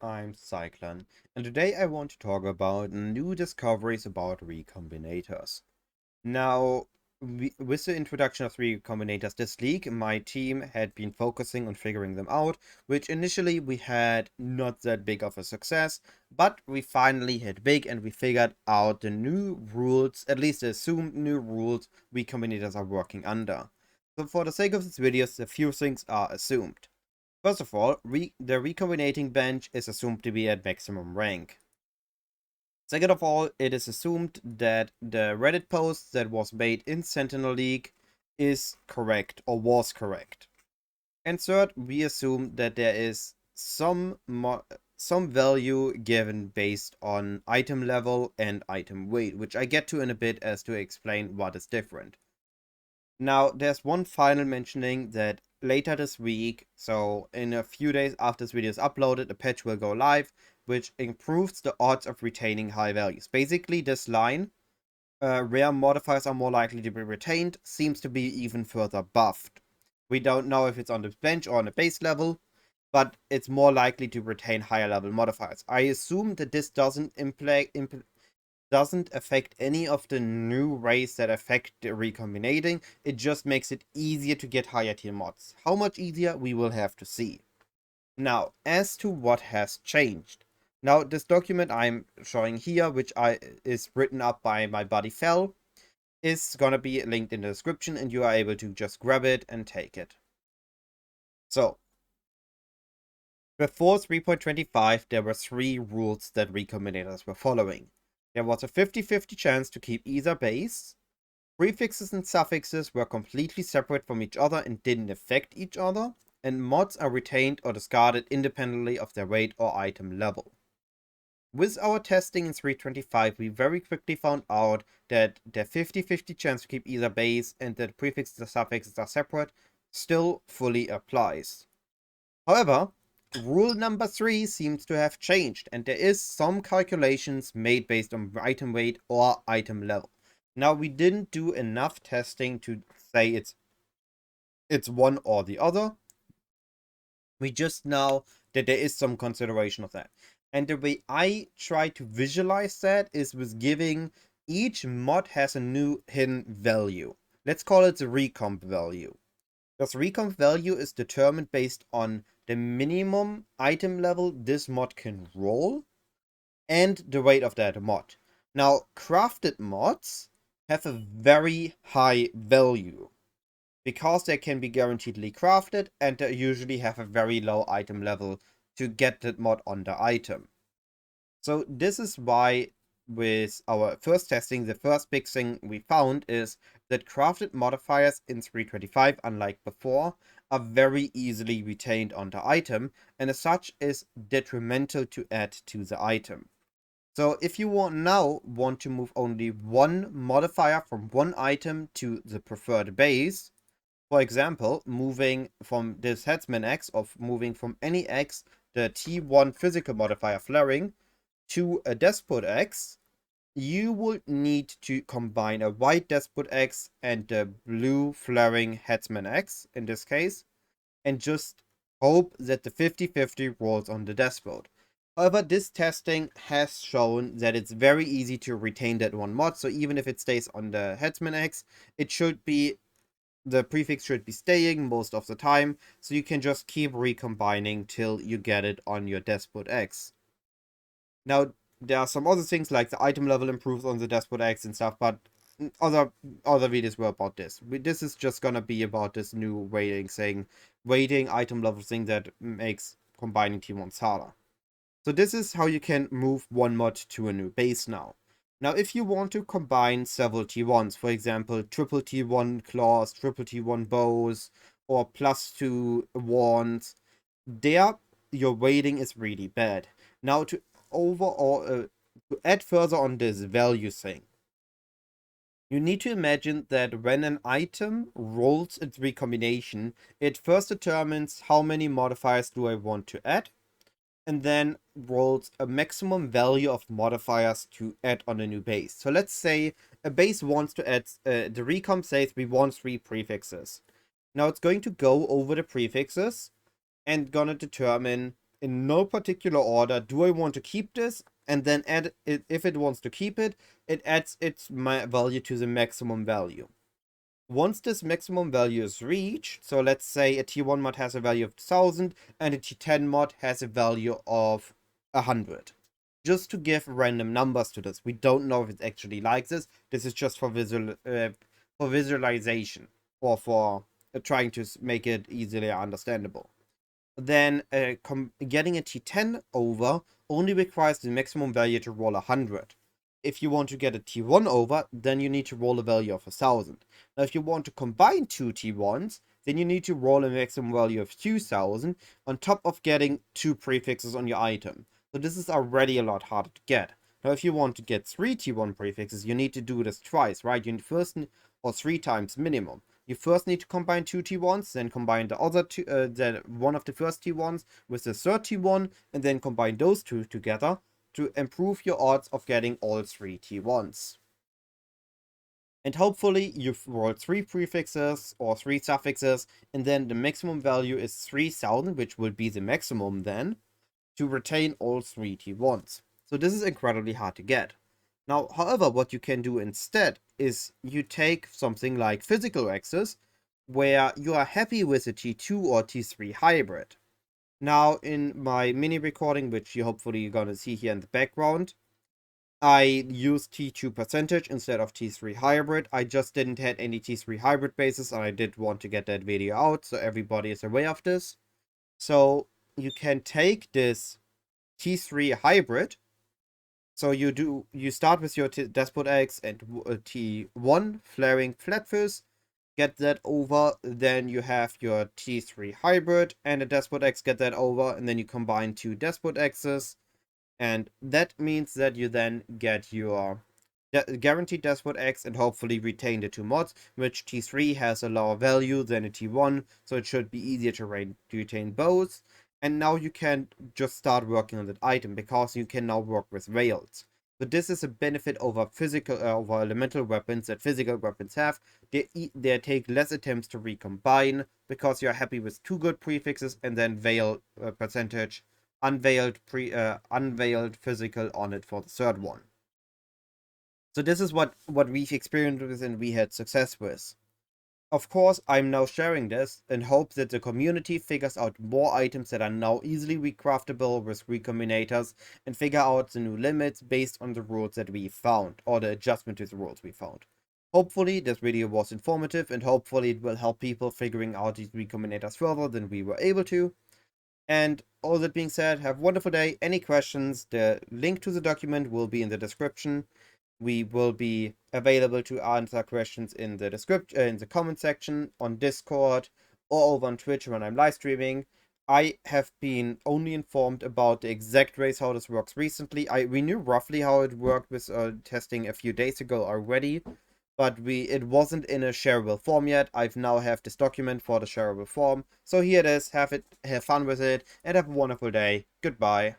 I'm Cyclon, and today I want to talk about new discoveries about recombinators. Now, with the introduction of recombinators this league, my team had been focusing on figuring them out, which initially we had not that big of a success, but we finally hit big and we figured out the new rules, at least the assumed new rules recombinators are working under. So for the sake of this video, a few things are assumed. First of all, the recombinating bench is assumed to be at maximum rank. Second of all, it is assumed that the Reddit post that was made in Sentinel League is correct or was correct. And third, we assume that there is some value given based on item level and item weight, which I get to in a bit as to explain what is different. Now, there's one final mentioning that later this week, so in a few days after this video is uploaded, a patch will go live, which improves the odds of retaining high values. Basically, this line, rare modifiers are more likely to be retained, seems to be even further buffed. We don't know if it's on the bench or on the base level, but it's more likely to retain higher level modifiers. I assume that this doesn't affect any of the new rays that affect the recombinating. It just makes it easier to get higher tier mods. How much easier, we will have to see. Now, as to what has changed. Now, this document I'm showing here, which is written up by my buddy Fel, is gonna be linked in the description, and you are able to just grab it and take it. So, before 3.25, there were 3 rules that recombinators were following. There was a 50-50 chance to keep either base. Prefixes and suffixes were completely separate from each other and didn't affect each other. And mods are retained or discarded independently of their weight or item level. With our testing in 3.25, we very quickly found out that the 50-50 chance to keep either base and that prefixes and suffixes are separate still fully applies. However, rule number 3 seems to have changed, and there is some calculations made based on item weight or item level. Now, we didn't do enough testing to say it's one or the other. We just know that there is some consideration of that. And the way I try to visualize that is with giving each mod has a new hidden value. Let's call it the Recomb Value. This Recomb Value is determined based on the minimum item level this mod can roll and the weight of that mod. Now, crafted mods have a very high value because they can be guaranteedly crafted and they usually have a very low item level to get that mod on the item. So this is why with our first testing, the first big thing we found is that crafted modifiers in 3.25, unlike before, are very easily retained on the item, and as such is detrimental to add to the item. So if you want to move only one modifier from one item to the preferred base, for example, moving from this Headsman X, or moving from any X, the T1 physical modifier flaring, to a Despot X, you will need to combine a white Despot X and the blue flaring Headsman X, in this case, and just hope that the 50-50 rolls on the Despot. However, this testing has shown that it's very easy to retain that one mod, so even if it stays on the Headsman X, the prefix should be staying most of the time, so you can just keep recombining till you get it on your Despot X. Now, there are some other things like the item level improves on the Despot X and stuff, but other videos were about this. This is just gonna be about this new weighting item level thing that makes combining T1s harder. So this is how you can move one mod to a new base now. Now, if you want to combine several T1s, for example, triple T1 claws, triple T1 bows, or +2 wands, there your weighting is really bad. Now, to add further on this value thing, you need to imagine that when an item rolls its recombination, it first determines how many modifiers do I want to add, and then rolls a maximum value of modifiers to add on a new base. So let's say a base wants to add, the recomb says we want 3 prefixes. Now it's going to go over the prefixes and gonna determine in no particular order, do I want to keep this? And then add it, if it wants to keep it, it adds its value to the maximum value. Once this maximum value is reached, so let's say a T1 mod has a value of 1000 and a T10 mod has a value of 100. Just to give random numbers to this. We don't know if it's actually like this. This is just for visualization or for trying to make it easily understandable. Then getting a T10 over only requires the maximum value to roll 100. If you want to get a T1 over, then you need to roll a value of 1000. Now, if you want to combine two T1s, then you need to roll a maximum value of 2000 on top of getting two prefixes on your item. So this is already a lot harder to get. Now, if you want to get 3 T1 prefixes, you need to do this twice, right? You first, or 3 times minimum. You first need to combine two T1s, then combine the other two, one of the first T1s with the third T1, and then combine those two together to improve your odds of getting all 3 T1s. And hopefully you've rolled 3 prefixes or 3 suffixes, and then the maximum value is 3000, which will be the maximum then, to retain all 3 T1s. So this is incredibly hard to get. Now, however, what you can do instead is you take something like physical access, where you are happy with a T2 or T3 hybrid. Now, in my mini recording, which you hopefully you're gonna see here in the background, I used T2 percentage instead of T3 hybrid. I just didn't have any T3 hybrid bases, and I did want to get that video out so everybody is aware of this. So you can take this T3 hybrid. So you start with your Despot X and T1 flaring flatfish, get that over, then you have your T3 hybrid and a Despot X, get that over, and then you combine two Despot X's, and that means that you then get your guaranteed Despot X and hopefully retain the 2 mods, which T3 has a lower value than a T1, so it should be easier to retain both. And now you can just start working on that item, because you can now work with rails. So this is a benefit over over elemental weapons that physical weapons have. They take less attempts to recombine, because you're happy with 2 good prefixes and then veil percentage, unveiled physical on it for the third one. So this is what we've experienced with and we had success with. Of course, I'm now sharing this in hope that the community figures out more items that are now easily recraftable with recombinators and figure out the new limits based on the rules that we found, or the adjustment to the rules we found. Hopefully this video was informative, and hopefully it will help people figuring out these recombinators further than we were able to. And all that being said, have a wonderful day. Any questions, the link to the document will be in the description. We will be available to answer questions in the in the comment section, on Discord, or over on Twitch when I'm live streaming. I have been only informed about the exact ways how this works recently. We knew roughly how it worked with testing a few days ago already, but it wasn't in a shareable form yet. I've now have this document for the shareable form. So here it is. Have fun with it, and have a wonderful day. Goodbye.